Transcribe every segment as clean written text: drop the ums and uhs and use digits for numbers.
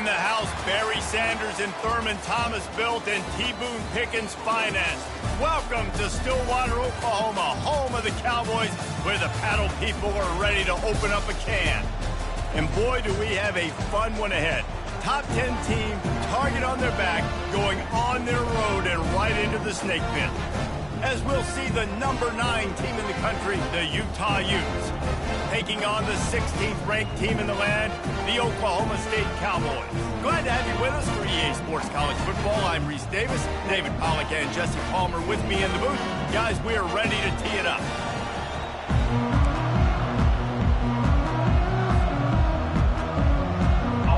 in the house, Barry Sanders and Thurman Thomas built and T. Boone Pickens financed. Welcome to Stillwater, Oklahoma, home of the Cowboys, where the paddle people are ready to open up a can. And boy, do we have a fun one ahead. Top 10 team, target on their back, going on their road and right into the snake pit. As we'll see the number 9 team in the country, the Utah Utes, taking on the 16th ranked team in the land, the Oklahoma State Cowboys. Glad to have you with us for EA Sports College Football. I'm Reese Davis, David Pollack and Jesse Palmer with me in the booth. Guys, we are ready to tee it up.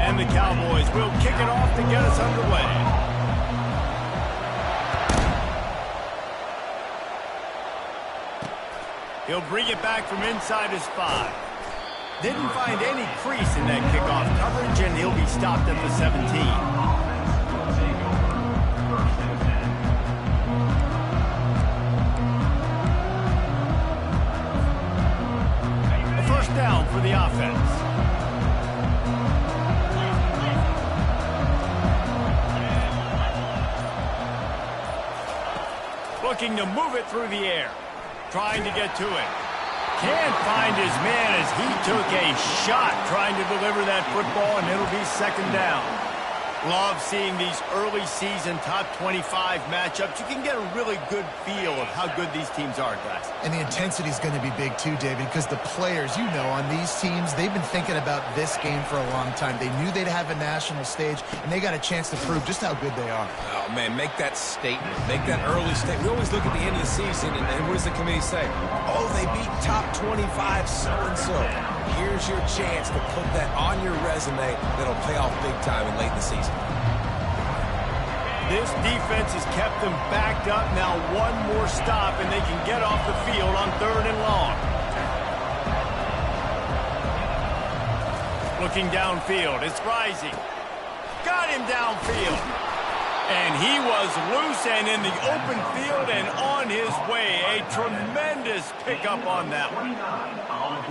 And the Cowboys will kick it off to get us underway. He'll bring it back from inside his 5. Didn't find any crease in that kickoff coverage, and he'll be stopped at the 17. A first down for the offense. Looking to move it through the air. Trying to get to it. Can't find his man as he took a shot trying to deliver that football, and it'll be second down. Love seeing these early season top 25 matchups. You can get a really good feel of how good these teams are, guys. And the intensity is going to be big too, David, because the players, you know, on these teams, they've been thinking about this game for a long time. They knew they'd have a national stage, and they got a chance to prove just how good they are. Oh, man, make that statement. Make that early statement. We always look at the end of the season, and what does the committee say? Oh, they beat top 25 so-and-so. Here's your chance to put that on your resume that'll pay off big time and late in the season. This defense has kept them backed up. Now one more stop, and they can get off the field on 3rd and long. Looking downfield, it's Rising. Got him downfield. And he was loose and in the open field and on his way. A tremendous pickup on that one.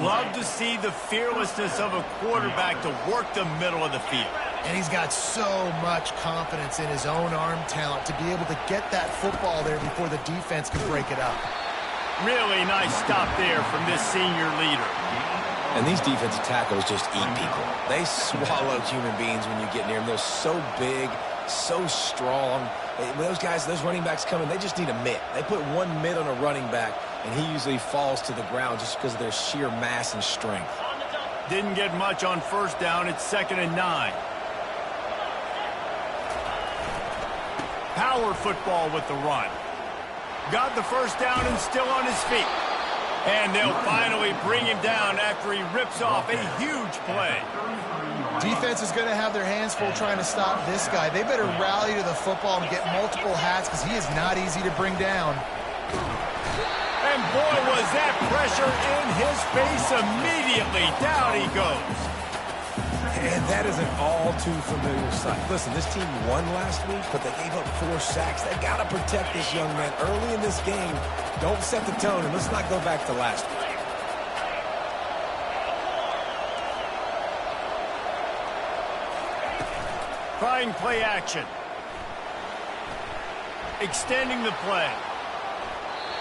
Love to see the fearlessness of a quarterback to work the middle of the field. And he's got so much confidence in his own arm talent to be able to get that football there before the defense can break it up. Really nice stop there from this senior leader. And these defensive tackles just eat people. They swallow human beings when you get near them. They're so big, so strong. When those guys, those running backs come in, they just need a mitt. They put one mitt on a running back, and he usually falls to the ground just because of their sheer mass and strength. Didn't get much on first down. It's 2nd and 9. Power football with the run. Got the first down and still on his feet. And they'll finally bring him down after he rips off a huge play. Defense is going to have their hands full trying to stop this guy. They better rally to the football and get multiple hats because he is not easy to bring down. And boy, was that pressure in his face immediately. Down he goes. And that is an all-too-familiar sight. Listen, this team won last week, but they gave up 4 sacks. They got to protect this young man early in this game. Don't set the tone, and let's not go back to last week. Trying play action. Extending the play.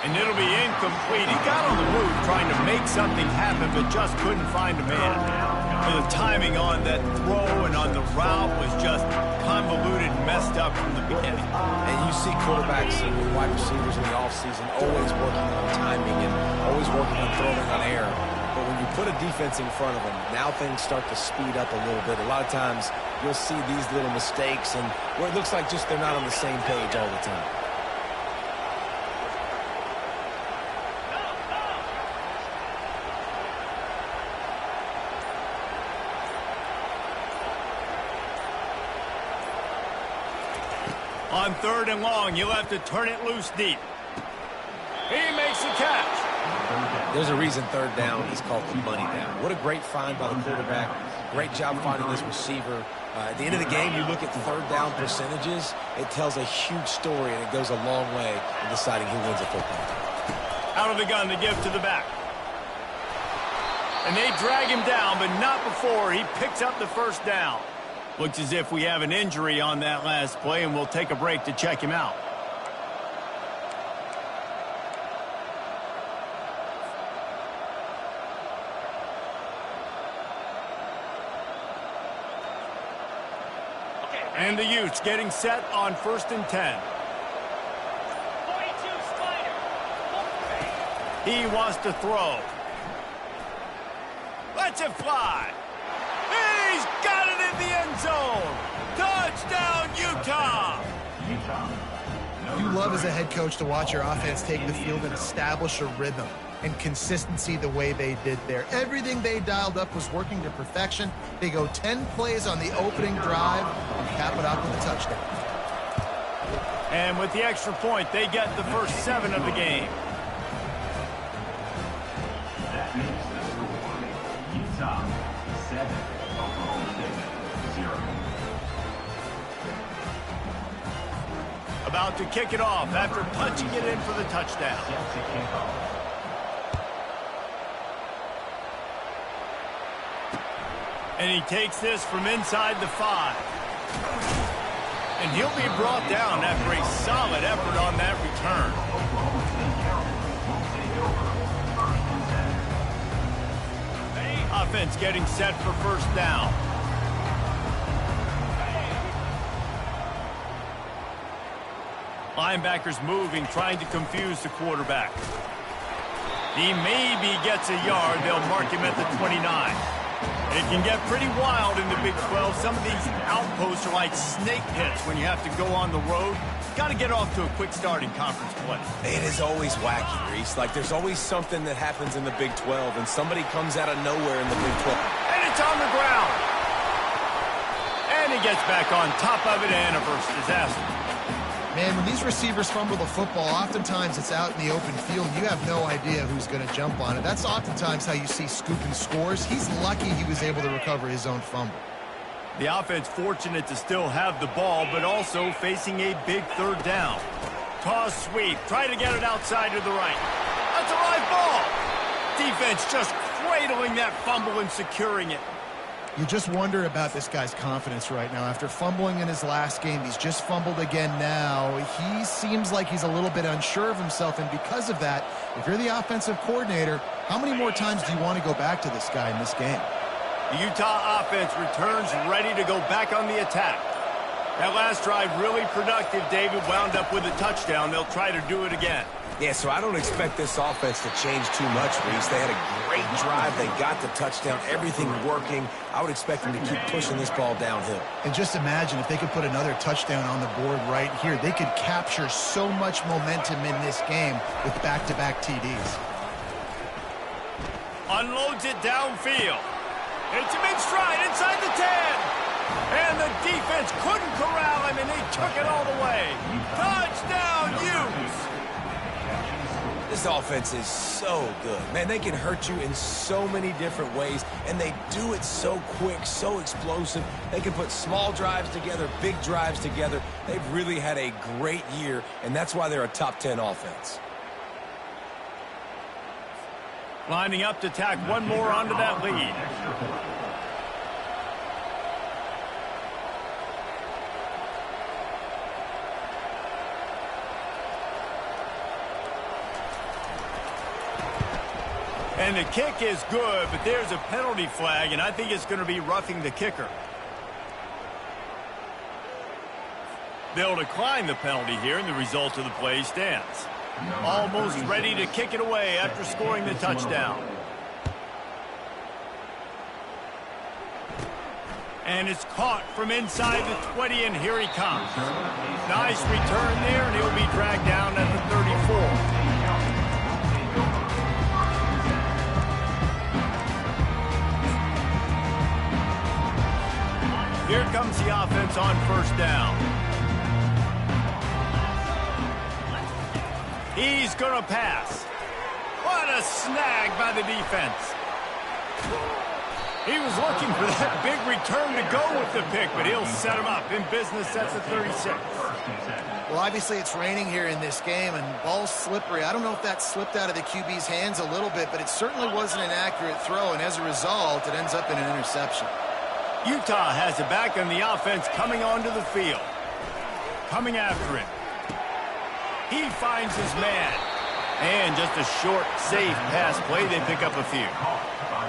And it'll be incomplete. He got on the move trying to make something happen, but just couldn't find a man. The timing on that throw and on the route was just convoluted, messed up from the beginning. And you see quarterbacks and wide receivers in the offseason always working on timing and always working on throwing on air. But when you put a defense in front of them, now things start to speed up a little bit. A lot of times you'll see these little mistakes and where it looks like just they're not on the same page all the time. On 3rd and long, you'll have to turn it loose deep. He makes the catch. There's a reason 3rd down is called the money down. What a great find by the quarterback. Great job finding this receiver. At the end of the game, you look at 3rd down percentages. It tells a huge story, and it goes a long way in deciding who wins a football. Out of the gun to give to the back. And they drag him down, but not before he picks up the first down. Looks as if we have an injury on that last play, and we'll take a break to check him out. And the Utes getting set on 1st and 10. 42 Slider. He wants to throw. Lets it fly. He's got it in the end zone. Touchdown, Utah. You love as a head coach to watch your offense take the field and establish a rhythm and consistency the way they did there. Everything they dialed up was working to perfection. They go 10 plays on the opening drive and cap it off with a touchdown. And with the extra point, they get the first 7 of the game. That makes the score Utah 7, Oklahoma State 0. About to kick it off after punching it in for the touchdown. Set to kick off. And he takes this from inside the 5. And he'll be brought down after a solid effort on that return. Offense getting set for 1st down. Linebackers moving, trying to confuse the quarterback. He maybe gets a yard. They'll mark him at the 29. It can get pretty wild in the Big 12. Some of these outposts are like snake pits when you have to go on the road. Got to get off to a quick start in conference play. It is always wacky, Reese. Like, there's always something that happens in the Big 12, and somebody comes out of nowhere in the Big 12. And it's on the ground. And he gets back on top of it, and a first disaster. Man, when these receivers fumble the football, oftentimes it's out in the open field. You have no idea who's going to jump on it. That's oftentimes how you see scooping scores. He's lucky he was able to recover his own fumble. The offense fortunate to still have the ball, but also facing a big 3rd down. Toss sweep. Try to get it outside to the right. That's a live ball. Defense just cradling that fumble and securing it. You just wonder about this guy's confidence right now. After fumbling in his last game, he's just fumbled again now. He seems like he's a little bit unsure of himself, and because of that, if you're the offensive coordinator, how many more times do you want to go back to this guy in this game? The Utah offense returns ready to go back on the attack. That last drive really productive. David wound up with a touchdown. They'll try to do it again. Yeah, so I don't expect this offense to change too much, Reese. They had a great drive. They got the touchdown. Everything working. I would expect them to keep pushing this ball downhill. And just imagine if they could put another touchdown on the board right here. They could capture so much momentum in this game with back-to-back TDs. Unloads it downfield. It's him in stride inside the 10. And the defense couldn't corral him, and they took it all the way. Touchdown, Utes! This offense is so good. Man, they can hurt you in so many different ways, and they do it so quick, so explosive. They can put small drives together, big drives together. They've really had a great year, and that's why they're a top 10 offense. Lining up to tack one more onto that lead. And the kick is good, but there's a penalty flag, and I think it's going to be roughing the kicker. They'll decline the penalty here, and the result of the play stands. Almost ready to kick it away after scoring the touchdown. And it's caught from inside the 20, and here he comes. Nice return there, and he'll be dragged down at the 34. Here comes the offense on 1st down. He's going to pass. What a snag by the defense. He was looking for that big return to go with the pick, but he'll set him up in business at the 36. Well, obviously it's raining here in this game, and ball's slippery. I don't know if that slipped out of the QB's hands a little bit, but it certainly wasn't an accurate throw, and as a result, it ends up in an interception. Utah has it back and the offense coming onto the field. Coming after him. He finds his man. And just a short, safe pass play. They pick up a few.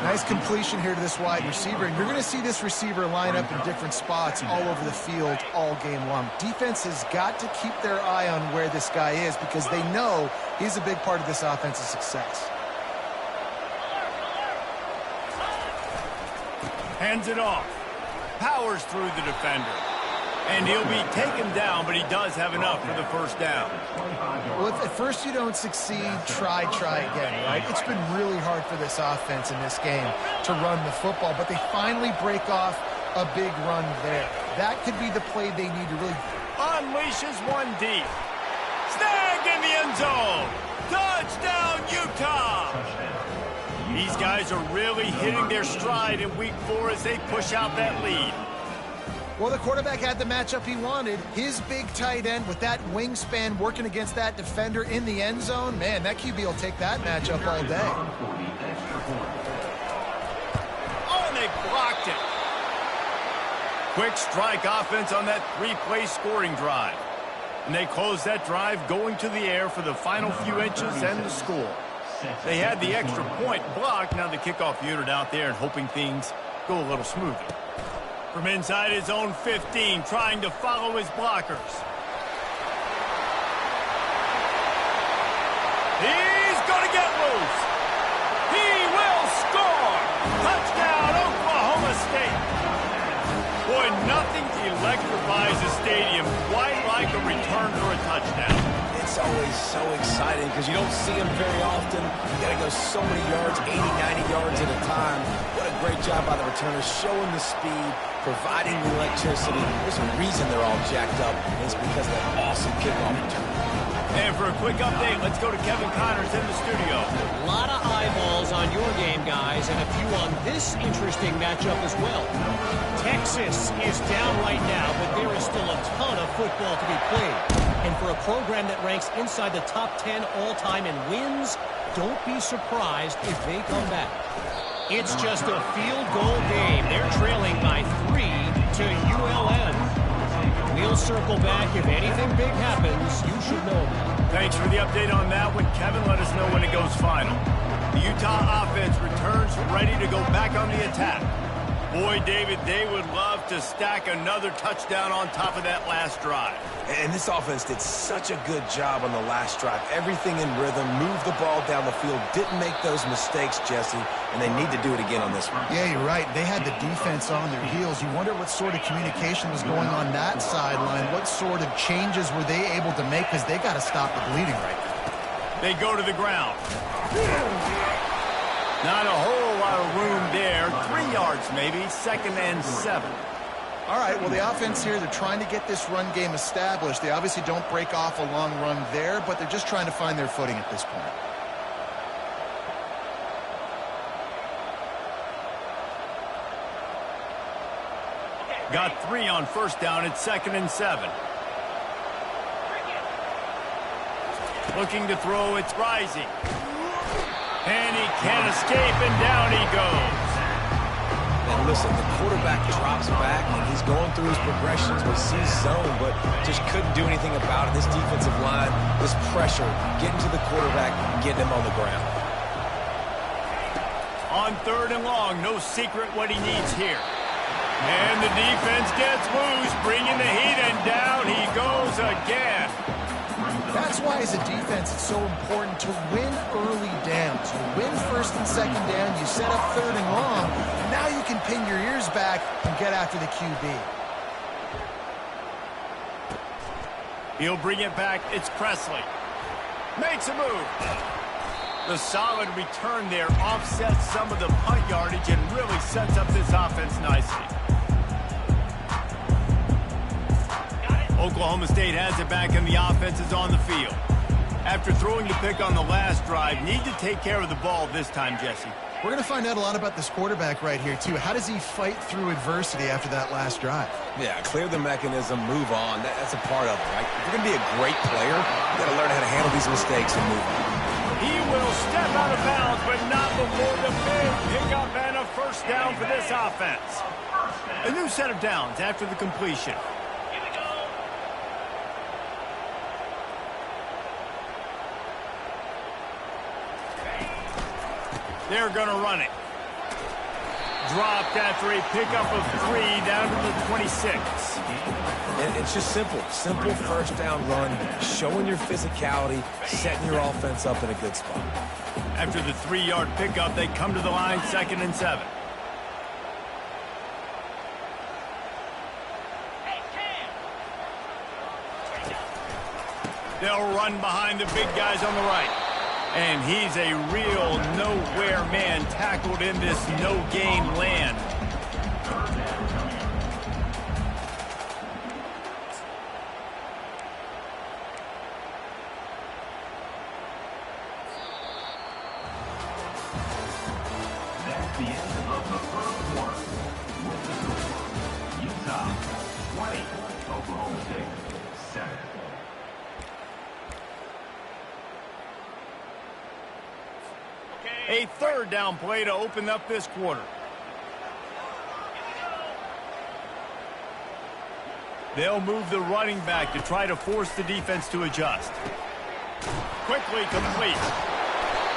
Nice completion here to this wide receiver. And you're going to see this receiver line up in different spots all over the field all game long. Defense has got to keep their eye on where this guy is because they know he's a big part of this offense's success. Hands it off. Powers through the defender. And he'll be taken down, but he does have enough for the first down. Well, if at first you don't succeed, try again, right? It's been really hard for this offense in this game to run the football, but they finally break off a big run there. That could be the play they need to really... Unleashes one deep. Snagged in the end zone. Touchdown, Utah! These guys are really hitting their stride in week 4 as they push out that lead. Well, the quarterback had the matchup he wanted. His big tight end with that wingspan working against that defender in the end zone. Man, that QB will take that matchup all day. Oh, and they blocked it. Quick strike offense on that 3-play scoring drive. And they close that drive going to the air for the final few inches and the score. They had the extra point blocked. Now the kickoff unit out there and hoping things go a little smoother. From inside his own 15, trying to follow his blockers. He's going to get loose. He will score. Touchdown, Oklahoma State. Boy, nothing electrifies a stadium quite like a return for a touchdown. It's always so exciting because you don't see them very often. You got to go so many yards, 80, 90 yards at a time. What a great job by the returners, showing the speed, providing the electricity. There's a reason they're all jacked up, and it's because of that awesome kickoff return. And for a quick update, let's go to Kevin Connors in the studio. A lot of eyeballs on your game, guys, and a few on this interesting matchup as well. Texas is down right now, but there is still a ton of football to be played. And for a program that ranks inside the top 10 all-time in wins, don't be surprised if they come back. It's just a field goal game. They're trailing by 3 to ULM. We'll circle back. If anything big happens, you should know about it. Thanks for the update on that one, Kevin. Let us know when it goes final. The Utah offense returns ready to go back on the attack. Boy, David, they would love to stack another touchdown on top of that last drive. And this offense did such a good job on the last drive. Everything in rhythm, moved the ball down the field, didn't make those mistakes, Jesse, and they need to do it again on this one. Yeah, you're right. They had the defense on their heels. You wonder what sort of communication was going on that sideline. What sort of changes were they able to make because they got to stop the bleeding right now. They go to the ground. Not a whole lot of room there. 3 yards maybe, 2nd and 7. All right, well, the offense here, they're trying to get this run game established. They obviously don't break off a long run there, but they're just trying to find their footing at this point. Got 3 on first down. It's 2nd and 7. Looking to throw. It's Rising. And he can't escape, and down he goes. And listen, the quarterback drops back, and he's going through his progressions. We see zone, but just couldn't do anything about it. This defensive line, this pressure, getting to the quarterback, getting him on the ground. On 3rd and long, no secret what he needs here. And the defense gets loose, bringing the heat, and down he goes again. That's why, as a defense, it's so important to win early downs. You win 1st and 2nd down, you set up 3rd and long, and now you can pin your ears back and get after the QB. He'll bring it back. It's Presley. Makes a move. The solid return there offsets some of the punt yardage and really sets up this offense nicely. Oklahoma State has it back and the offense is on the field. After throwing the pick on the last drive, need to take care of the ball this time, Jesse. We're going to find out a lot about this quarterback right here, too. How does he fight through adversity after that last drive? Yeah, clear the mechanism, move on. That's a part of it, right? If you're going to be a great player, you got to learn how to handle these mistakes and move on. He will step out of bounds, but not before the big pickup and a first down for this offense. A new set of downs after the completion. They're going to run it. Dropped after a pickup of 3 down to the 26. And it's just simple. Simple first down run, showing your physicality, setting your offense up in a good spot. After the 3-yard pickup, they come to the line 2nd and 7. They'll run behind the big guys on the right. And he's a real nowhere man tackled in this no-gain land. That's the end of the first quarter. With the score, Utah 20, Oklahoma State 7. A 3rd down play to open up this quarter. They'll move the running back to try to force the defense to adjust. Quickly complete.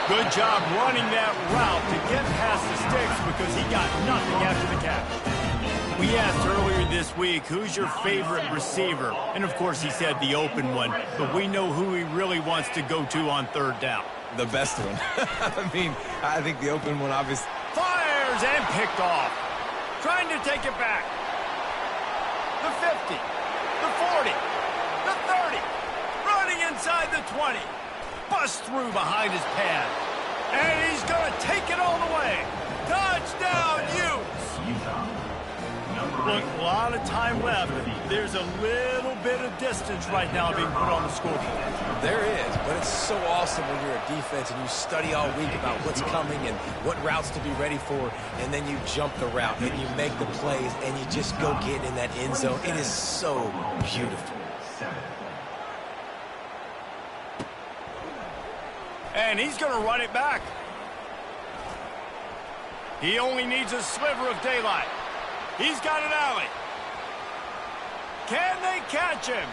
Good job running that route to get past the sticks because he got nothing after the catch. We asked earlier this week, who's your favorite receiver? And of course he said the open one, but we know who he really wants to go to on 3rd down. The best one. I mean, I think the open one obviously. Fires and picked off. Trying to take it back. The 50. The 40. The 30. Running inside the 20. Busts through behind his pad. And he's going to take it all the way. Touchdown, Utes. Look, a lot of time left. There's a little bit of distance right now being put on the scoreboard. There is, but it's so awesome when you're a defense and you study all week about what's coming and what routes to be ready for, and then you jump the route and you make the plays and you just go get in that end zone. It is so beautiful. And he's going to run it back. He only needs a sliver of daylight. He's got an alley. Can they catch him?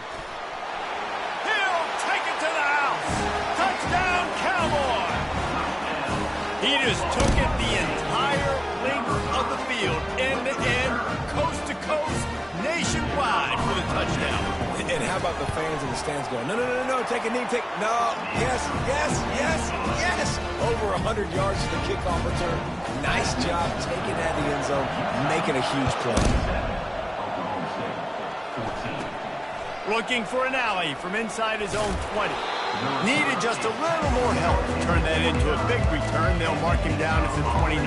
He'll take it to the house. Touchdown, Cowboy. He just took it the entire length of the field, end to end, coast to coast, nationwide for the touchdown. And how about the fans in the stands going, no, no, no, no, take a knee, no, yes, yes, yes, yes. Over 100 yards to the kickoff return. Nice job taking that in the end zone, making a huge play. Looking for an alley from inside his own 20. Needed just a little more help to turn that into a big return. They'll mark him down at the 29.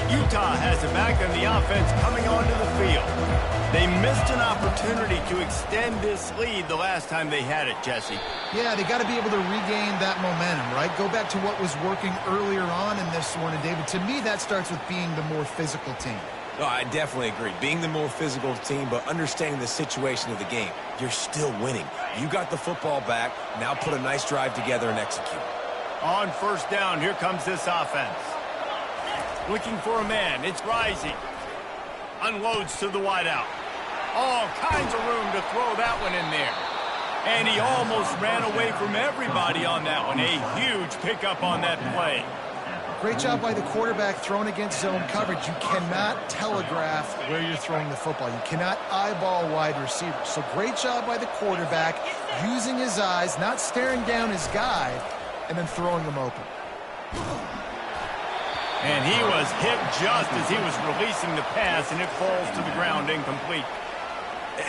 Utah has it back and the offense coming onto the field. They missed an opportunity to extend this lead the last time they had it, Jesse. Yeah, they got to be able to regain that momentum, right? Go back to what was working earlier on in this one. And, David, to me, that starts with being the more physical team. No, I definitely agree. Being the more physical team, but understanding the situation of the game. You're still winning. You got the football back. Now put a nice drive together and execute. On 1st down, here comes this offense. Looking for a man. It's Rising. Unloads to the wideout. All kinds of room to throw that one in there. And he almost ran away from everybody on that one. A huge pickup on that play. Great job by the quarterback throwing against zone coverage. You cannot telegraph where you're throwing the football. You cannot eyeball wide receivers. So great job by the quarterback using his eyes, not staring down his guy, and then throwing them open. And he was hit just as he was releasing the pass, and it falls to the ground incomplete.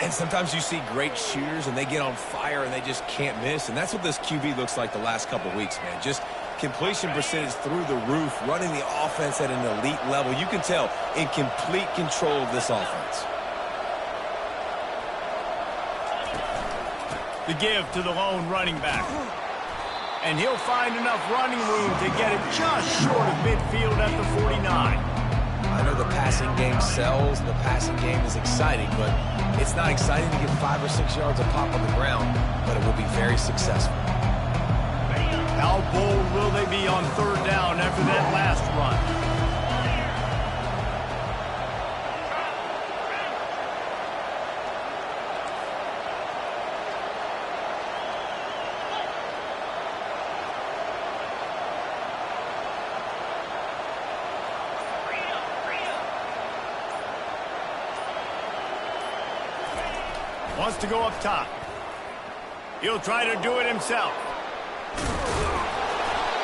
And sometimes you see great shooters, and they get on fire, and they just can't miss. And that's what this QB looks like the last couple weeks, man. Just completion percentage through the roof, running the offense at an elite level. You can tell in complete control of this offense. The give to the lone running back. And he'll find enough running room to get it just short of midfield at the 49. I know the passing game sells, and the passing game is exciting, but it's not exciting to get 5 or 6 yards of pop on the ground, but it will be very successful. How bold will they be on third down after that last run? Wants to go up top. He'll try to do it himself.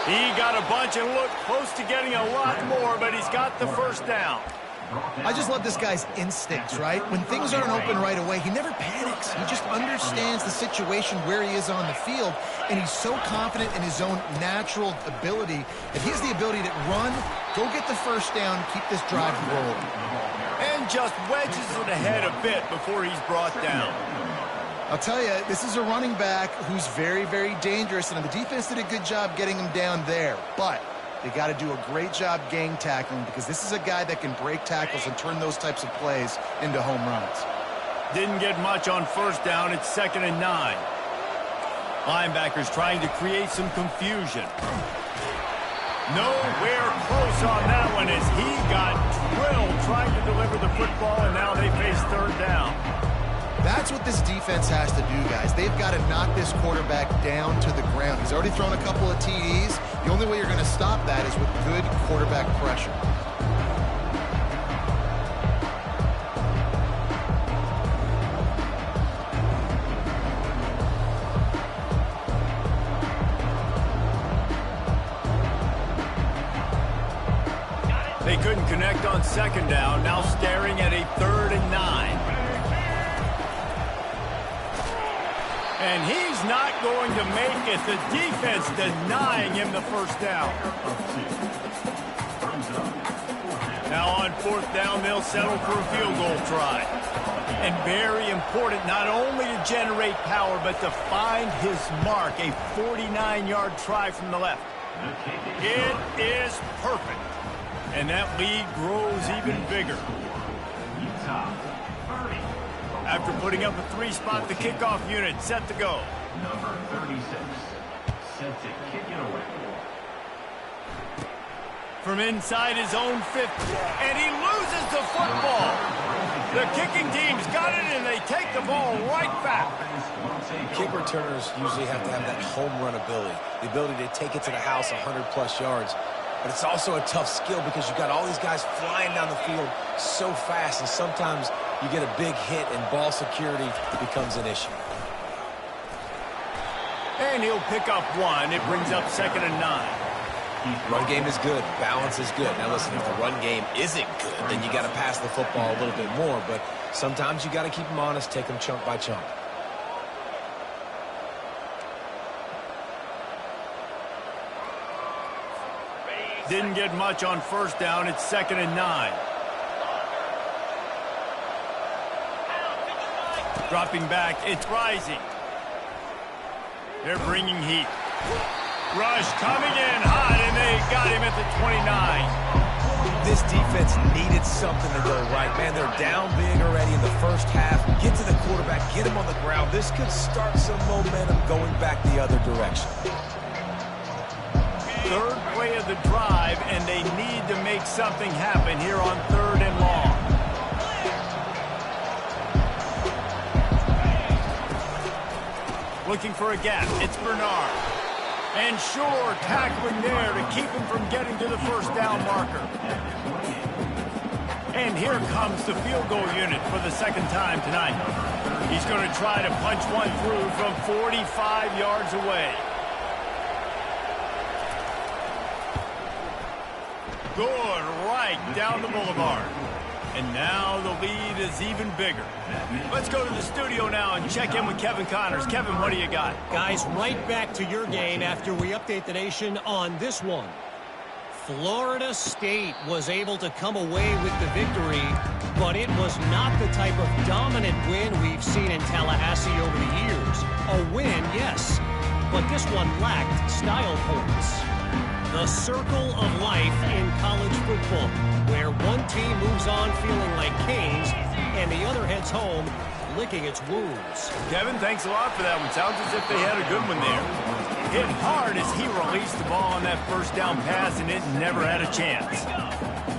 He got a bunch and looked close to getting a lot more, but he's got the first down. I just love this guy's instincts, right? When things aren't open right away, he never panics. He just understands the situation where he is on the field, and he's so confident in his own natural ability that he has the ability to run, go get the first down, keep this drive rolling. And just wedges it ahead a bit before he's brought down. I'll tell you, this is a running back who's very, very dangerous, and the defense did a good job getting him down there. But they got to do a great job gang tackling, because this is a guy that can break tackles and turn those types of plays into home runs. Didn't get much on first down. It's 2nd and 9. Linebackers trying to create some confusion. Nowhere close on that one as he got drilled trying to deliver the football, and now they face third down. That's what this defense has to do, guys. They've got to knock this quarterback down to the ground. He's already thrown a couple of TDs. The only way you're going to stop that is with good quarterback pressure. They couldn't connect on 2nd down, now staring at a 3rd and 9. And he's not going to make it. The defense denying him the first down. Now on 4th down, they'll settle for a field goal try. And very important not only to generate power, but to find his mark. A 49-yard try from the left. It is perfect. And that lead grows even bigger. After putting up a 3-spot, the kickoff unit set to go. Number 36, set to kick it away. From inside his own 50, and he loses the football. The kicking team's got it, and they take the ball right back. Kick returners usually have to have that home run ability, the ability to take it to the house 100-plus yards. But it's also a tough skill because you've got all these guys flying down the field so fast, and sometimes you get a big hit and ball security becomes an issue. And he'll pick up 1. It brings up 2nd and 9. Run game is good. Balance is good. Now listen, if the run game isn't good, then you got to pass the football a little bit more. But sometimes you got to keep them honest, take them chunk by chunk. Didn't get much on first down. It's 2nd and 9. Dropping back. It's rising. They're bringing heat. Rush coming in hot, and they got him at the 29. This defense needed something to go right. Man, they're down big already in the first half. Get to the quarterback, get him on the ground. This could start some momentum going back the other direction. Third play of the drive, and they need to make something happen here on 3rd and long. Looking for a gap. It's Bernard. And sure, tackling there to keep him from getting to the first down marker. And here comes the field goal unit for the 2nd time tonight. He's going to try to punch one through from 45 yards away. Good, right down the boulevard. And now the lead is even bigger. Let's go to the studio now and check in with Kevin Connors. Kevin, what do you got? Guys, right back to your game after we update the nation on this one. Florida State was able to come away with the victory, but it was not the type of dominant win we've seen in Tallahassee over the years. A win, yes, but this one lacked style points. The circle of life in college football, where one team moves on the other heads home, licking its wounds. Kevin, thanks a lot for that one. Sounds as if they had a good one there. Hit hard as he released the ball on that first down pass, and it never had a chance.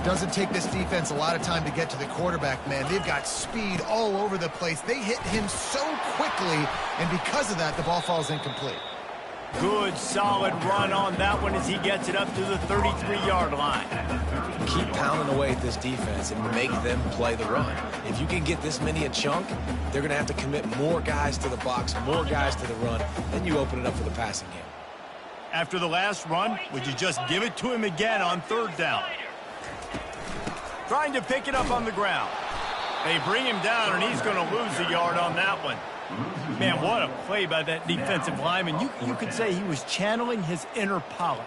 Doesn't take this defense a lot of time to get to the quarterback, man. They've got speed all over the place. They hit him so quickly, and because of that, the ball falls incomplete. Good, solid run on that one as he gets it up to the 33-yard line. Keep pounding away at this defense and make them play the run. If you can get this many a chunk, they're going to have to commit more guys to the box, more guys to the run. Then you open it up for the passing game. After the last run, would you just give it to him again on third down? Trying to pick it up on the ground. They bring him down, and he's going to lose a yard on that one. Man, what a play by that defensive lineman. You could say he was channeling his inner Pollock.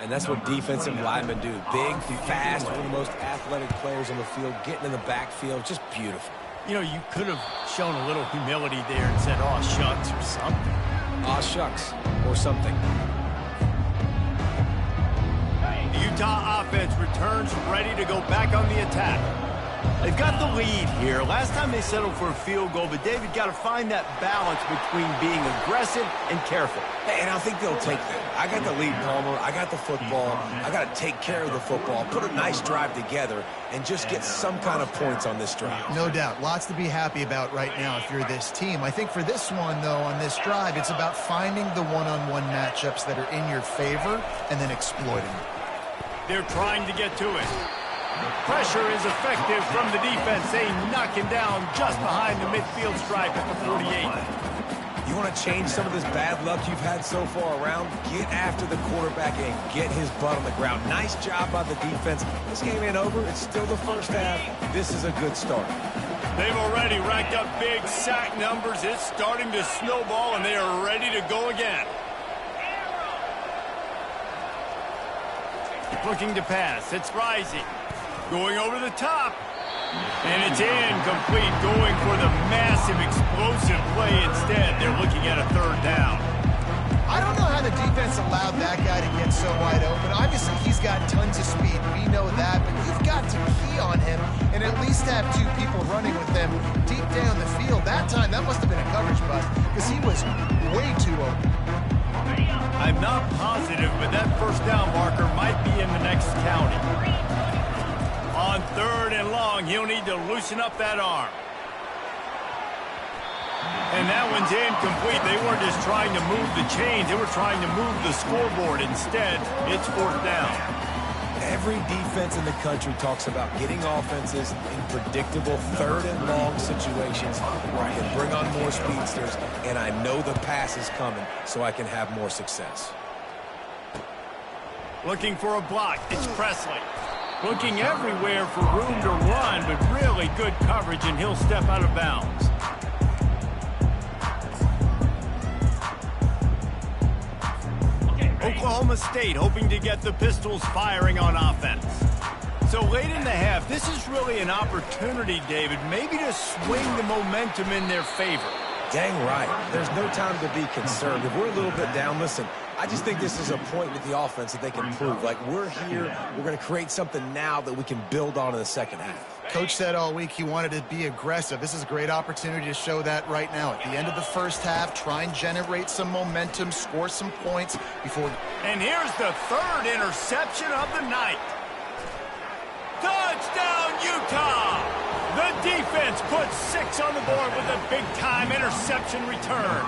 And that's what defensive linemen do. Big, fast, one of the most athletic players on the field, getting in the backfield, just beautiful. You know, you could have shown a little humility there and said, "Aw, shucks," or something. Aw, shucks, or something. The Utah offense returns ready to go back on the attack. They've got the lead here. Last time they settled for a field goal, but David got to find that balance between being aggressive and careful. Hey, and I think they'll take that. I got the lead, Palmer. I got the football. I got to take care of the football, put a nice drive together, and just get some kind of points on this drive. No doubt. Lots to be happy about right now if you're this team. I think for this one, though, on this drive, it's about finding the one-on-one matchups that are in your favor and then exploiting them. They're trying to get to it. Pressure is effective from the defense. They knock him down just behind the midfield stripe at the 48. You want to change some of this bad luck you've had so far around? Get after the quarterback and get his butt on the ground. Nice job by the defense. This game ain't over. It's still the first half. This is a good start. They've already racked up big sack numbers. It's starting to snowball, and they are ready to go again. Looking to pass. It's rising. Going over the top. And it's incomplete. Going for the massive, explosive play instead. They're looking at a third down. I don't know how the defense allowed that guy to get so wide open. Obviously, he's got tons of speed. We know that. But you've got to key on him and at least have two people running with him deep down the field. That time, that must have been a coverage bust because he was way too open. I'm not positive, but that first down marker might be in the next county. On third and long, he'll need to loosen up that arm. And that one's incomplete. They weren't just trying to move the chains. They were trying to move the scoreboard. Instead, it's fourth down. Every defense in the country talks about getting offenses in predictable third and long situations where I can bring on more speedsters and I know the pass is coming so I can have more success. Looking for a block. It's Presley. Looking everywhere for room to run, but really good coverage, and he'll step out of bounds. Oklahoma State hoping to get the Pistols firing on offense. So late in the half, this is really an opportunity, David, maybe to swing the momentum in their favor. Dang right. There's no time to be concerned. If we're a little bit down, listen, I just think this is a point with the offense that they can prove. Like, we're here, we're going to create something now that we can build on in the second half. Coach said all week he wanted to be aggressive. This is a great opportunity to show that right now. At the end of the first half, try and generate some momentum, score some points before... And here's the third interception of the night. Touchdown, Utah! The defense puts 6 on the board with a big-time interception return.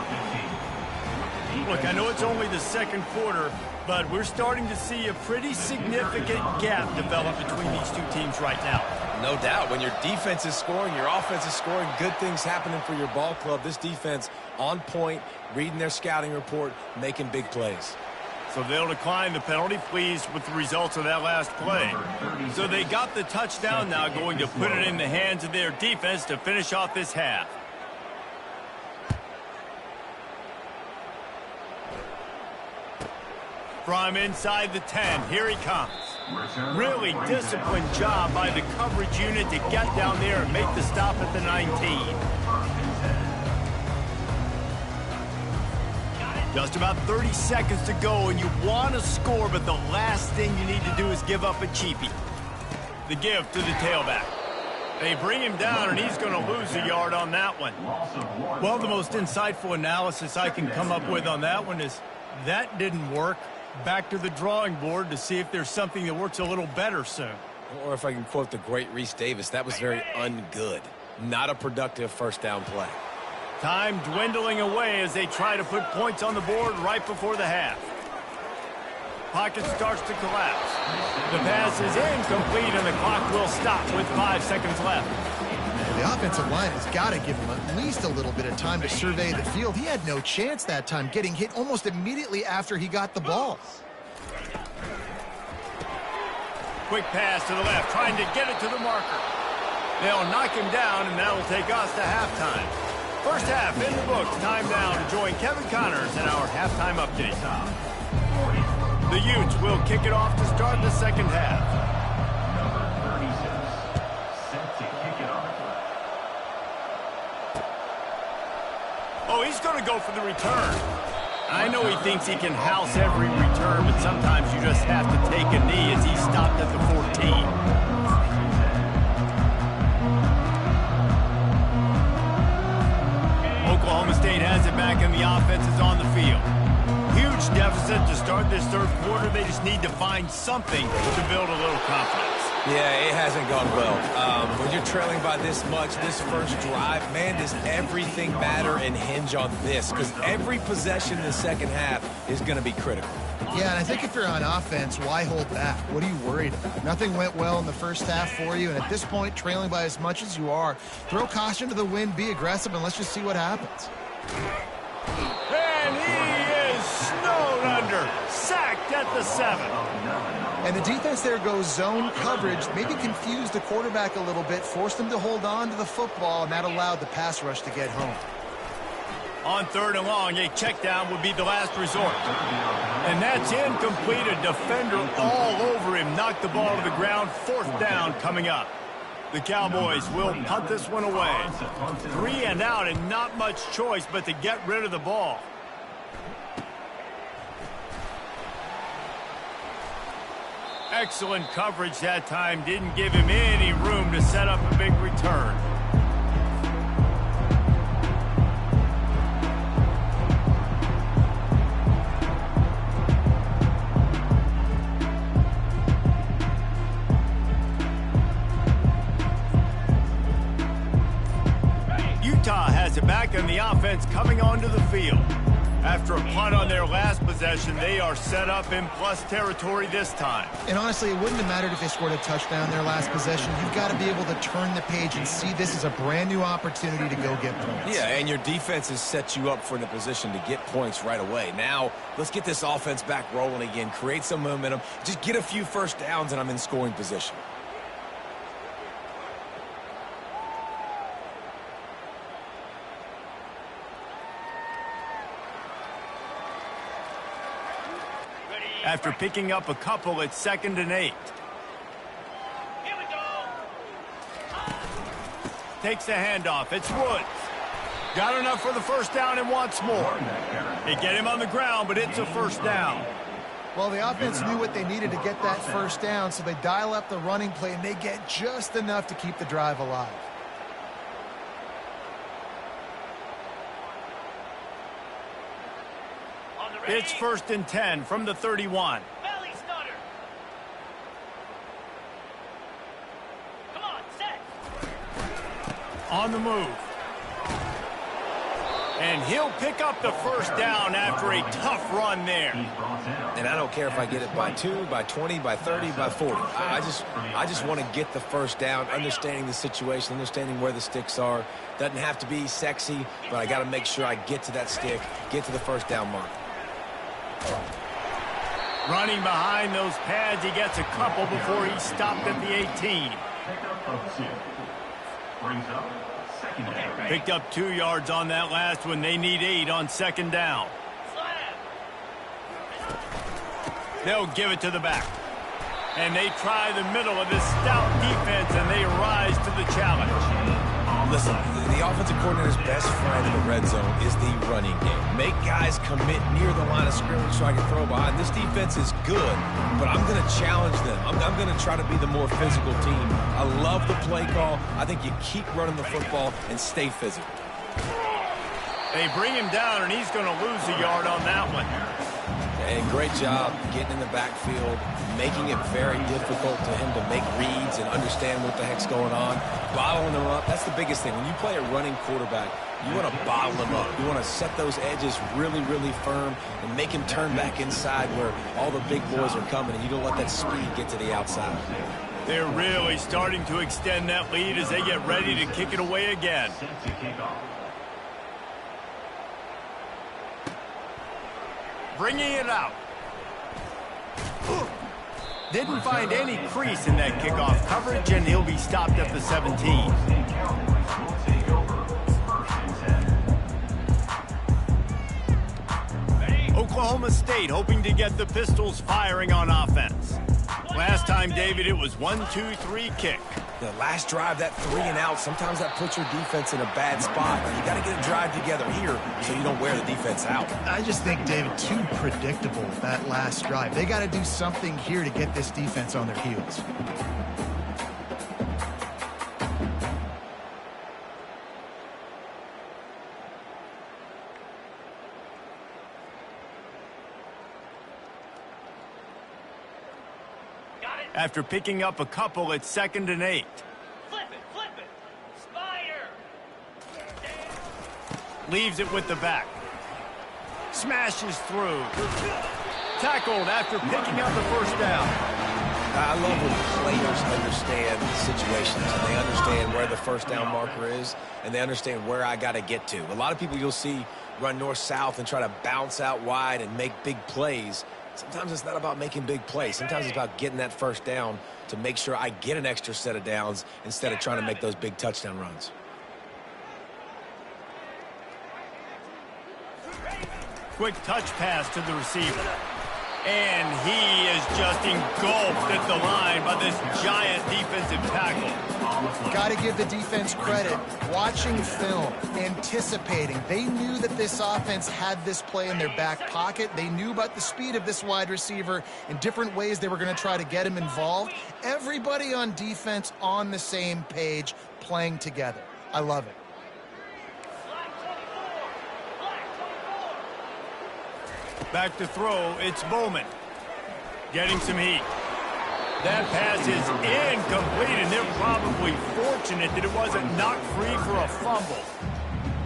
Look, I know it's only the second quarter, but we're starting to see a pretty significant gap develop between these two teams right now. No doubt. When your defense is scoring, your offense is scoring, good things happening for your ball club. This defense on point, reading their scouting report, making big plays. So they'll decline the penalty, pleased with the results of that last play. So they got the touchdown now, going to put it in the hands of their defense to finish off this half. From inside the 10, here he comes. Really disciplined job by the coverage unit to get down there and make the stop at the 19. Just about 30 seconds to go, and you want to score, but the last thing you need to do is give up a cheapie. The give to the tailback. They bring him down, and he's going to lose a yard on that one. Well, the most insightful analysis I can come up with on that one is that didn't work. Back to the drawing board to see if there's something that works a little better soon. Or if I can quote the great Reese Davis, that was very ungood. Not a productive first down play. Time dwindling away as they try to put points on the board right before the half. Pocket starts to collapse. The pass is incomplete, and the clock will stop with 5 seconds left. The offensive line has got to give him at least a little bit of time to survey the field. He had no chance that time, getting hit almost immediately after he got the ball. Quick pass to the left, trying to get it to the marker. They'll knock him down, and that'll take us to halftime. First half in the books. Time now to join Kevin Connors in our halftime update. The Utes will kick it off to start the second half. Number 36, set to kick it off. Oh, he's going to go for the return. I know he thinks he can house every return, but sometimes you just have to take a knee as he stopped at the 14. Oklahoma State has it back, and the offense is on the field. Huge deficit to start this third quarter. They just need to find something to build a little confidence. Yeah, it hasn't gone well. When you're trailing by this much, this first drive, man, does everything matter and hinge on this? Because every possession in the second half is going to be critical. Yeah, and I think if you're on offense, why hold back? What are you worried about? Nothing went well in the first half for you, and at this point, trailing by as much as you are, throw caution to the wind, be aggressive, and let's just see what happens. And he is snowed under, sacked at the 7. And the defense there goes zone coverage, maybe confused the quarterback a little bit, forced him to hold on to the football, and that allowed the pass rush to get home. On 3rd and long, a check down would be the last resort. And that's incomplete. A defender all over him, knocked the ball to the ground. 4th down coming up. The Cowboys will punt this one away. 3 and out, and not much choice but to get rid of the ball. Excellent coverage that time. Didn't give him any room to set up a big return. Utah has it back, and the offense coming onto the field. After a punt on their last possession, they are set up in plus territory this time. And honestly, it wouldn't have mattered if they scored a touchdown their last possession. You've got to be able to turn the page and see this as a brand new opportunity to go get points. Yeah, and your defense has set you up for the position to get points right away. Now, let's get this offense back rolling again, create some momentum, just get a few first downs, and I'm in scoring position. After picking up a couple, it's 2nd and 8. Here we go. Takes the handoff. It's Woods. Got enough for the first down and wants more. They get him on the ground, but it's a first down. Well, the offense knew what they needed to get that first down, so they dial up the running play, and they get just enough to keep the drive alive. It's 1st and 10 from the 31. Belly stunner. Come on, set. On the move. And he'll pick up the first down after a tough run there. And I don't care if I get it by 2, by 20, by 30, by 40. I just want to get the first down, understanding the situation, understanding where the sticks are. Doesn't have to be sexy, but I got to make sure I get to that stick, get to the first down mark. Running behind those pads, he gets a couple before he stopped at the 18. Picked up 2 yards on that last one. They need 8 on 2nd down. They'll give it to the back. And they try the middle of this stout defense, and they rise to the challenge. Listen, the offensive coordinator's best friend in the red zone is the running game. Make guys commit near the line of scrimmage so I can throw behind. This defense is good, but I'm going to challenge them. I'm going to try to be the more physical team. I love the play call. I think you keep running the football and stay physical. They bring him down, and he's going to lose a yard on that one. And great job getting in the backfield, making it very difficult to him to make reads and understand what the heck's going on. Bottling them up, that's the biggest thing. When you play a running quarterback, you want to bottle them up. You want to set those edges really, really firm and make him turn back inside where all the big boys are coming, and you don't let that speed get to the outside. They're really starting to extend that lead as they get ready to kick it away again. Bringing it out. Didn't find any crease in that kickoff coverage, and he'll be stopped at the 17. Oklahoma State hoping to get the Pistols firing on offense. Last time, David, it was 1-2-3 kick. The last drive, that 3 and out, sometimes that puts your defense in a bad spot. You got to get a drive together here so you don't wear the defense out. I just think, David, too predictable, that last drive. They got to do something here to get this defense on their heels. After picking up a couple, it's 2nd and 8. Flip it. Spider. Leaves it with the back. Smashes through. Tackled after picking up the first down. I love when players understand situations and they understand where the first down marker is and they understand where I got to get to. A lot of people you'll see run north-south and try to bounce out wide and make big plays. Sometimes it's not about making big plays. Sometimes it's about getting that first down to make sure I get an extra set of downs instead of trying to make those big touchdown runs. Quick touch pass to the receiver. And he is just engulfed at the line by this giant defensive tackle. Got to give the defense credit. Watching film, anticipating. They knew that this offense had this play in their back pocket. They knew about the speed of this wide receiver and different ways they were going to try to get him involved. Everybody on defense on the same page, playing together. I love it. Back to throw, it's Bowman. Getting some heat. That pass is incomplete, and they're probably fortunate that it wasn't knocked free for a fumble.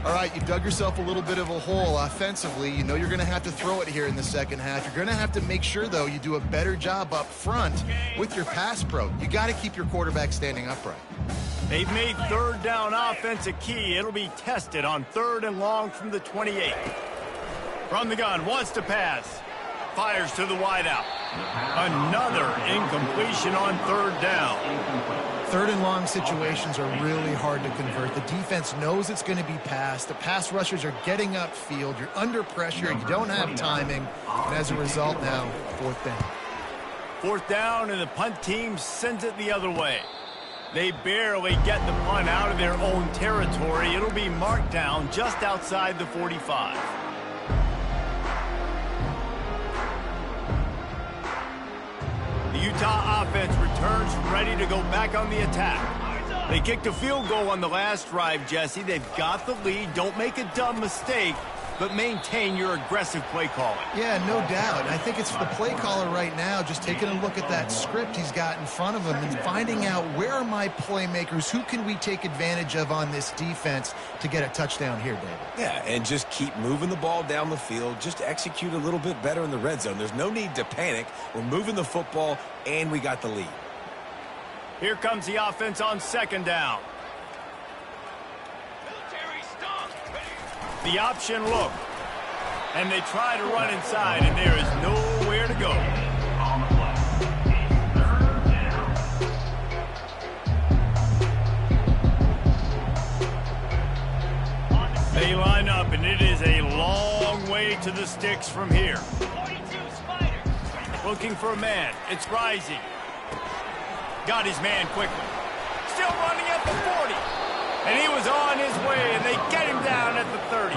All right, you dug yourself a little bit of a hole offensively. You know you're going to have to throw it here in the second half. You're going to have to make sure, though, you do a better job up front with your pass pro. You got to keep your quarterback standing upright. They've made 3rd down offense a key. It'll be tested on 3rd and long from the 28. From the gun, wants to pass. Fires to the wideout. Another incompletion on 3rd down. 3rd and long situations are really hard to convert. The defense knows it's going to be passed. The pass rushers are getting upfield. You're under pressure. You don't have timing. And as a result now, 4th down. 4th down, and the punt team sends it the other way. They barely get the punt out of their own territory. It'll be marked down just outside the 45. The Utah offense returns ready to go back on the attack. They kicked a field goal on the last drive, Jesse. They've got the lead. Don't make a dumb mistake, but maintain your aggressive play calling. Yeah, no doubt. I think it's the play caller right now just taking a look at that script he's got in front of him and finding out where are my playmakers, who can we take advantage of on this defense to get a touchdown here, David. Yeah, and just keep moving the ball down the field. Just execute a little bit better in the red zone. There's no need to panic. We're moving the football, and we got the lead. Here comes the offense on 2nd down. The option look. And they try to run inside, and there is nowhere to go. On the play. 3rd down. They line up, and it is a long way to the sticks from here. 42 Spider. Looking for a man. It's Rising. Got his man quickly. Still running at the 40. And he was on his way, and they get him down at the 30.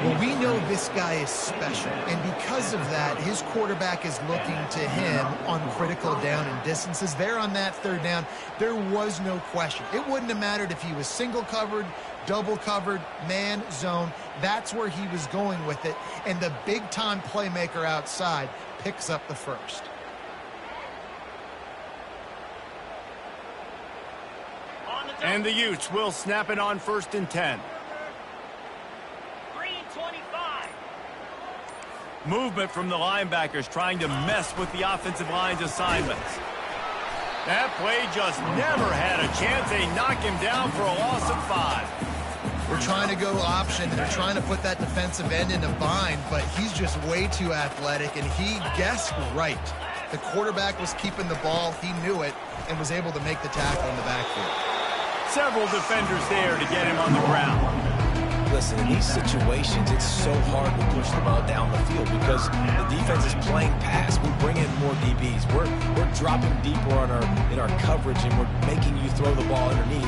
Well, we know this guy is special, and because of that, his quarterback is looking to him on critical down and distances. There on that third down, there was no question. It wouldn't have mattered if he was single covered, double covered, man, zone. That's where he was going with it, and the big-time playmaker outside picks up the first. And the Utes will snap it on 1st and 10. Movement from the linebackers trying to mess with the offensive line's assignments. That play just never had a chance. They knock him down for a loss of 5. We're trying to go option, and they're trying to put that defensive end in a bind, but he's just way too athletic, and he guessed right. The quarterback was keeping the ball. He knew it and was able to make the tackle in the backfield. Several defenders there to get him on the ground. Listen, in these situations, it's so hard to push the ball down the field because the defense is playing pass. We bring in more DBs. We're dropping deeper in our coverage, and we're making you throw the ball underneath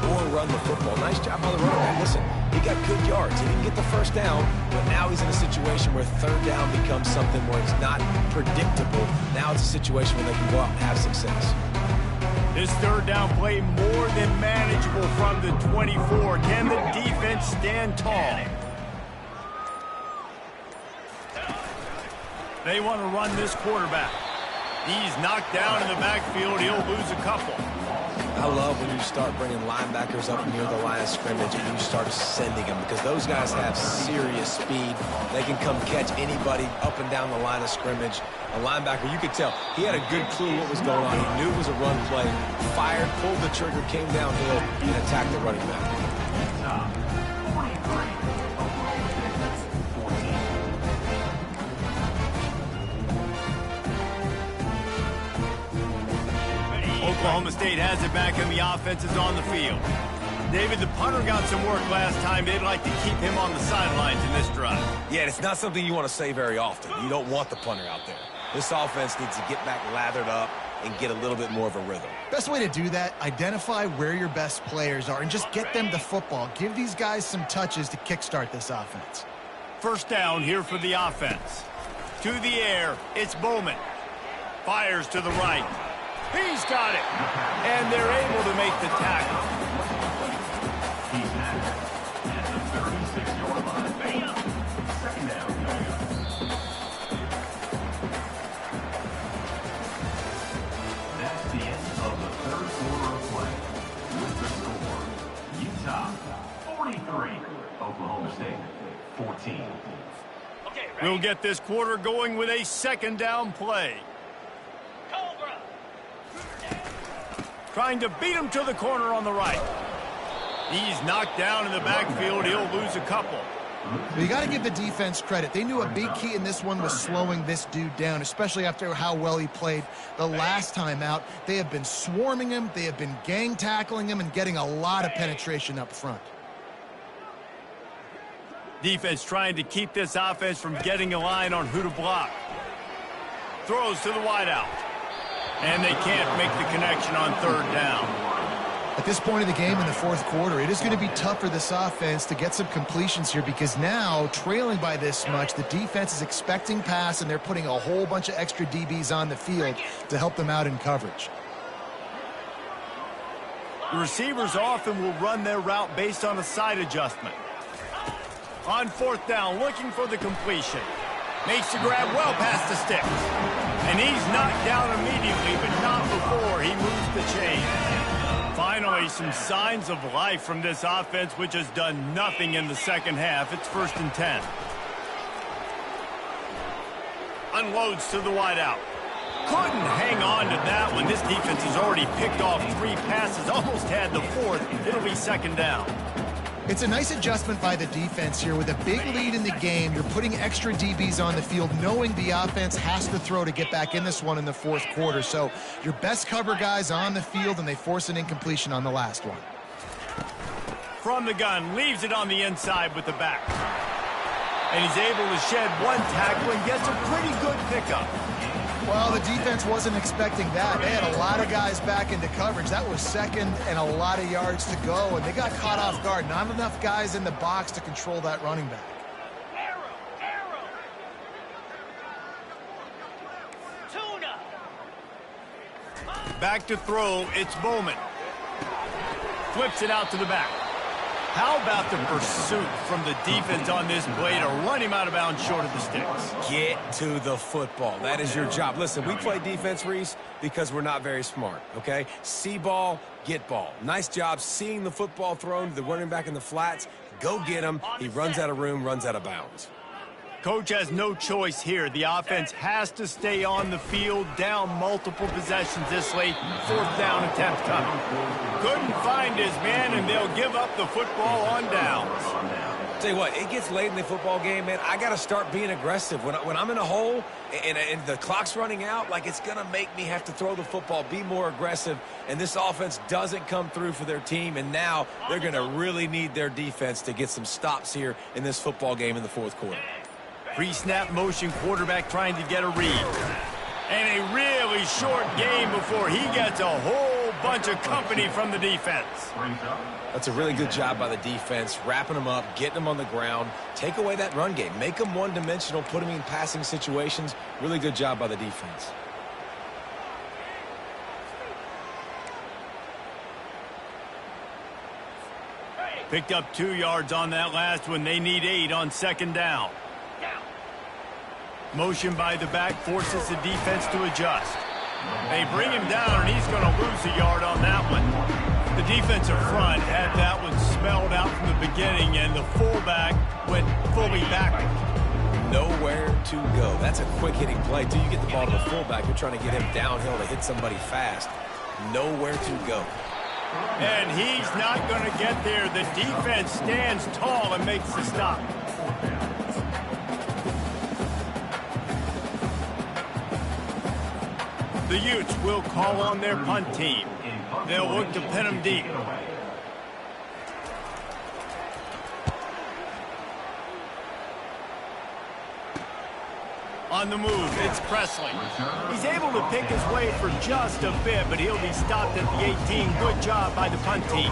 or run the football. Nice job by the running back. Listen, he got good yards. He didn't get the first down, but now he's in a situation where third down becomes something where it's not predictable. Now it's a situation where they can go out and have success. This third down play more than manageable from the 24. Can the defense stand tall? They want to run this quarterback. He's knocked down in the backfield. He'll lose a couple. I love when you start bringing linebackers up near the line of scrimmage and you start sending them because those guys have serious speed. They can come catch anybody up and down the line of scrimmage. A linebacker, you could tell, he had a good clue what was going on. He knew it was a run play, fired, pulled the trigger, came downhill, and attacked the running back. Oklahoma State has it back, and the offense is on the field. David, the punter got some work last time. They'd like to keep him on the sidelines in this drive. Yeah, it's not something you want to say very often. You don't want the punter out there. This offense needs to get back lathered up and get a little bit more of a rhythm. Best way to do that, identify where your best players are and just get them the football. Give these guys some touches to kickstart this offense. First down here for the offense. To the air, it's Bowman. Fires to the right. He's got it. And they're able to make the tackle. He's at the 36-yard line. Second down. That's the end of the third quarter of play. With the score, Utah 43, Oklahoma State 14. We'll get this quarter going with a second down play. Trying to beat him to the corner on the right. He's knocked down in the backfield. He'll lose a couple. Well, you got to give the defense credit. They knew a big key in this one was slowing this dude down, especially after how well he played the last time out. They have been swarming him. They have been gang tackling him and getting a lot of penetration up front. Defense trying to keep this offense from getting a line on who to block. Throws to the wideout. And they can't make the connection on third down. At this point of the game in the fourth quarter, it is going to be tough for this offense to get some completions here because now, trailing by this much, the defense is expecting pass and they're putting a whole bunch of extra DBs on the field to help them out in coverage. The receivers often will run their route based on a side adjustment. On fourth down, looking for the completion. Makes the grab well past the sticks. And he's knocked down immediately, but not before he moves the chain. Finally, some signs of life from this offense, which has done nothing in the second half. It's 1st and 10. Unloads to the wideout. Couldn't hang on to that one. This defense has already picked off 3 passes, almost had the 4th. It'll be second down. It's a nice adjustment by the defense here. With a big lead in the game, you're putting extra DBs on the field, knowing the offense has to throw to get back in this one in the fourth quarter. So your best cover guys on the field, and they force an incompletion on the last one. From the gun, leaves it on the inside with the back. And he's able to shed one tackle and gets a pretty good pickup. Well, the defense wasn't expecting that. They had a lot of guys back into coverage. That was second and a lot of yards to go, and they got caught off guard. Not enough guys in the box to control that running back. Back to throw, it's Bowman. Flips it out to the back. How about the pursuit from the defense on this play to run him out of bounds short of the sticks? Get to the football. That is your job. Listen, we play defense, Reese, because we're not very smart, okay? See ball, get ball. Nice job seeing the football thrown to the running back in the flats. Go get him. He runs out of room, runs out of bounds. Coach has no choice here. The offense has to stay on the field, down multiple possessions this late. Fourth down attempt coming. Couldn't find his man, and they'll give up the football on downs. Tell you what, it gets late in the football game, man. I got to start being aggressive. When I'm in a hole and the clock's running out, like, it's going to make me have to throw the football, be more aggressive, and this offense doesn't come through for their team, and now they're going to really need their defense to get some stops here in this football game in the fourth quarter. Pre-snap motion, quarterback trying to get a read. And a really short game before he gets a whole bunch of company from the defense. That's a really good job by the defense, wrapping them up, getting them on the ground. Take away that run game. Make them one-dimensional, put them in passing situations. Really good job by the defense. Picked up 2 yards on that last one. They need 8 on second down. Motion by the back forces the defense to adjust. They bring him down, and he's going to lose a yard on that one. The defensive front had that one smelled out from the beginning, and the fullback went fully backward. Nowhere to go. That's a quick-hitting play. Till you get the ball to the fullback, you're trying to get him downhill to hit somebody fast. Nowhere to go. And he's not going to get there. The defense stands tall and makes the stop. The Utes will call on their punt team. They'll look to pin them deep. On the move, it's Presley. He's able to pick his way for just a bit, but he'll be stopped at the 18. Good job by the punt team.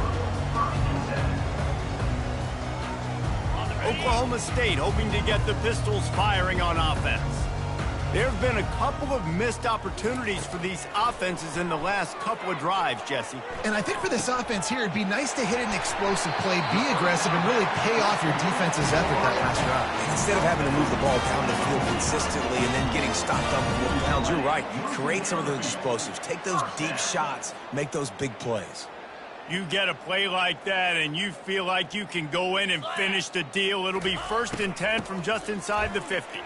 Oklahoma State hoping to get the Pistols firing on offense. There have been a couple of missed opportunities for these offenses in the last couple of drives, Jesse. And I think for this offense here, it'd be nice to hit an explosive play, be aggressive, and really pay off your defense's effort that last drive. Instead of having to move the ball down the field consistently and then getting stopped on the 4 pounds, you're right. Create some of those explosives. Take those deep shots. Make those big plays. You get a play like that, and you feel like you can go in and finish the deal. It'll be 1st and 10 from just inside the 50.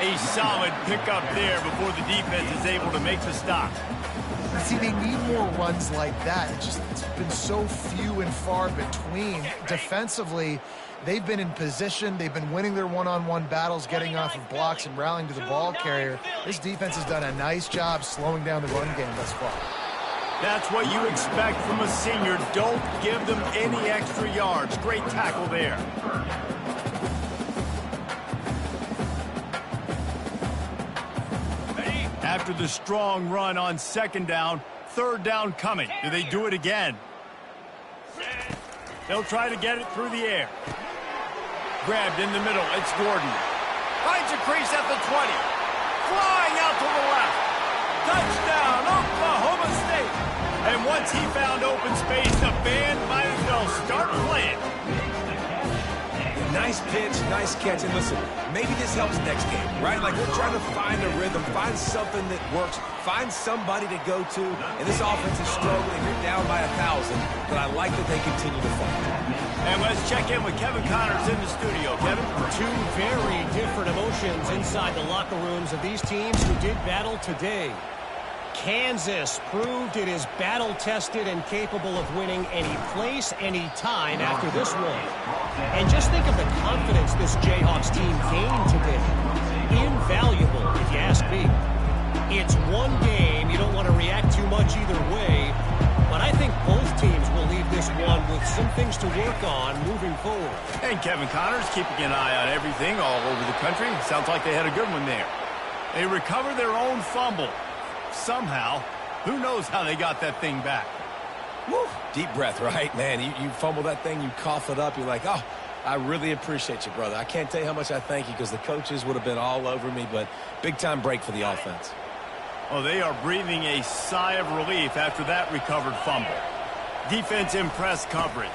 A solid pickup there before the defense is able to make the stop. See, they need more runs like that. It's been so few and far between. Defensively, they've been in position. They've been winning their one-on-one battles, getting off of blocks and rallying to the ball carrier. This defense has done a nice job slowing down the run game thus far. That's what you expect from a senior. Don't give them any extra yards. Great tackle there. After the strong run on second down, third down coming. Do they do it again? They'll try to get it through the air. Grabbed in the middle. It's Gordon. Finds a crease at the 20. Flying out to the left. Touchdown, Oklahoma State. And once he found open space, the band might as well start playing. Nice pitch, nice catch. And listen, maybe this helps next game, right? Like, we're trying to find a rhythm, find something that works, find somebody to go to. And this offense is struggling. You're down by 1,000, but I like that they continue to fight. And let's check in with Kevin Connors in the studio. Kevin? 2 very different emotions inside the locker rooms of these teams who did battle today. Kansas proved it is battle-tested and capable of winning any place, any time after this one. And just think of the confidence this Jayhawks team gained today. Invaluable, if you ask me. It's one game. You don't want to react too much either way. But I think both teams will leave this this one with some things to work on moving forward. And Kevin Connors keeping an eye on everything all over the country. Sounds like they had a good one there. They recovered their own fumble. Somehow, who knows how they got that thing back. Woo. Deep breath, right? Man, you fumble that thing, you cough it up, you're like, oh, I really appreciate you, brother. I can't tell you how much I thank you because the coaches would have been all over me, but big-time break for the offense. Oh, they are breathing a sigh of relief after that recovered fumble. Defense in press coverage.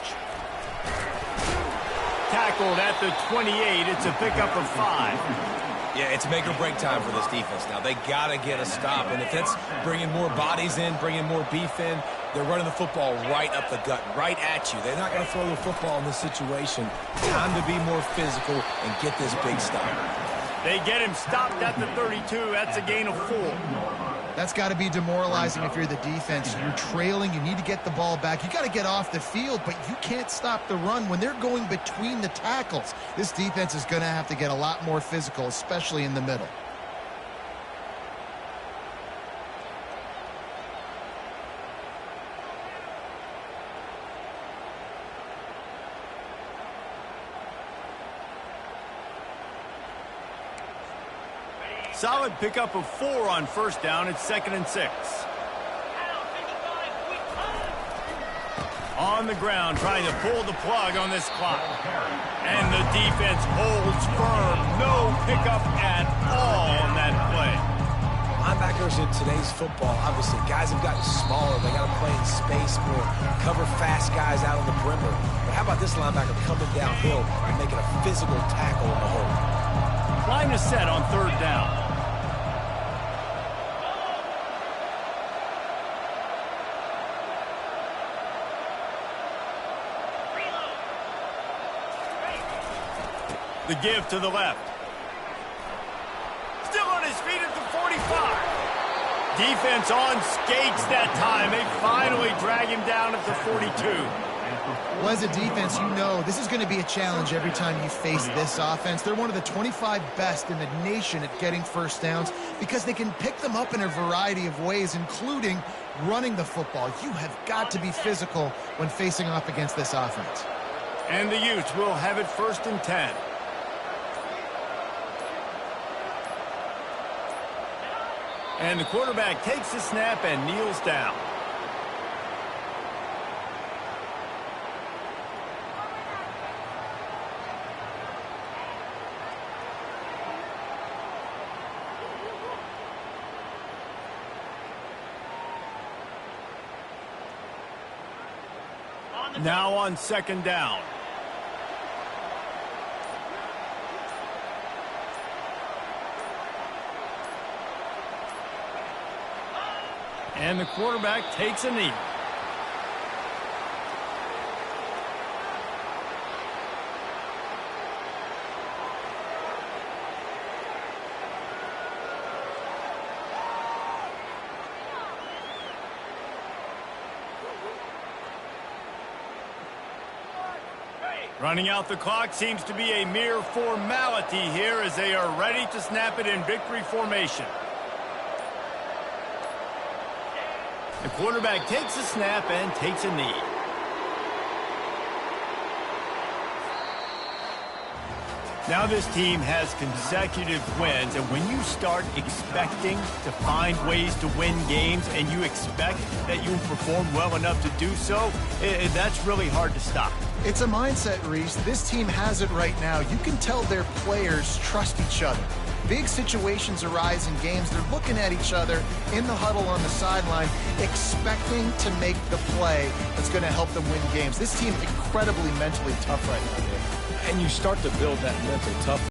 Tackled at the 28. It's a pickup of 5. Yeah, it's make or break time for this defense now. They got to get a stop, and if it's bringing more bodies in, bringing more beef in, they're running the football right up the gut, right at you. They're not going to throw the football in this situation. Time to be more physical and get this big stop. They get him stopped at the 32. That's a gain of 4. That's got to be demoralizing if you're the defense. You're trailing. You need to get the ball back. You got to get off the field, but you can't stop the run when they're going between the tackles. This defense is going to have to get a lot more physical, especially in the middle. Solid pickup of 4 on first down. It's 2nd and 6. On the ground, trying to pull the plug on this clock. And the defense holds firm. No pickup at all on that play. Linebackers in today's football, obviously, guys have gotten smaller. They got to play in space more, cover fast guys out on the perimeter. But how about this linebacker coming downhill and making a physical tackle in the hole? Line is set on 3rd down. The give to the left. Still on his feet at the 45. Defense on skates that time. They finally drag him down at the 42. Well, as a defense, you know this is going to be a challenge every time you face this offense. They're one of the 25 best in the nation at getting first downs because they can pick them up in a variety of ways, including running the football. You have got to be physical when facing off against this offense. And the Utes will have it 1st and 10. And the quarterback takes the snap and kneels down. Now on 2nd down. And the quarterback takes a knee. Running out the clock seems to be a mere formality here as they are ready to snap it in victory formation. The quarterback takes a snap and takes a knee. Now this team has consecutive wins, and when you start expecting to find ways to win games and you expect that you will perform well enough to do so, that's really hard to stop. It's a mindset, Reese. This team has it right now. You can tell their players trust each other. Big situations arise in games. They're looking at each other in the huddle on the sideline, expecting to make the play that's going to help them win games. This team incredibly mentally tough right now, Dave. And you start to build that mental toughness.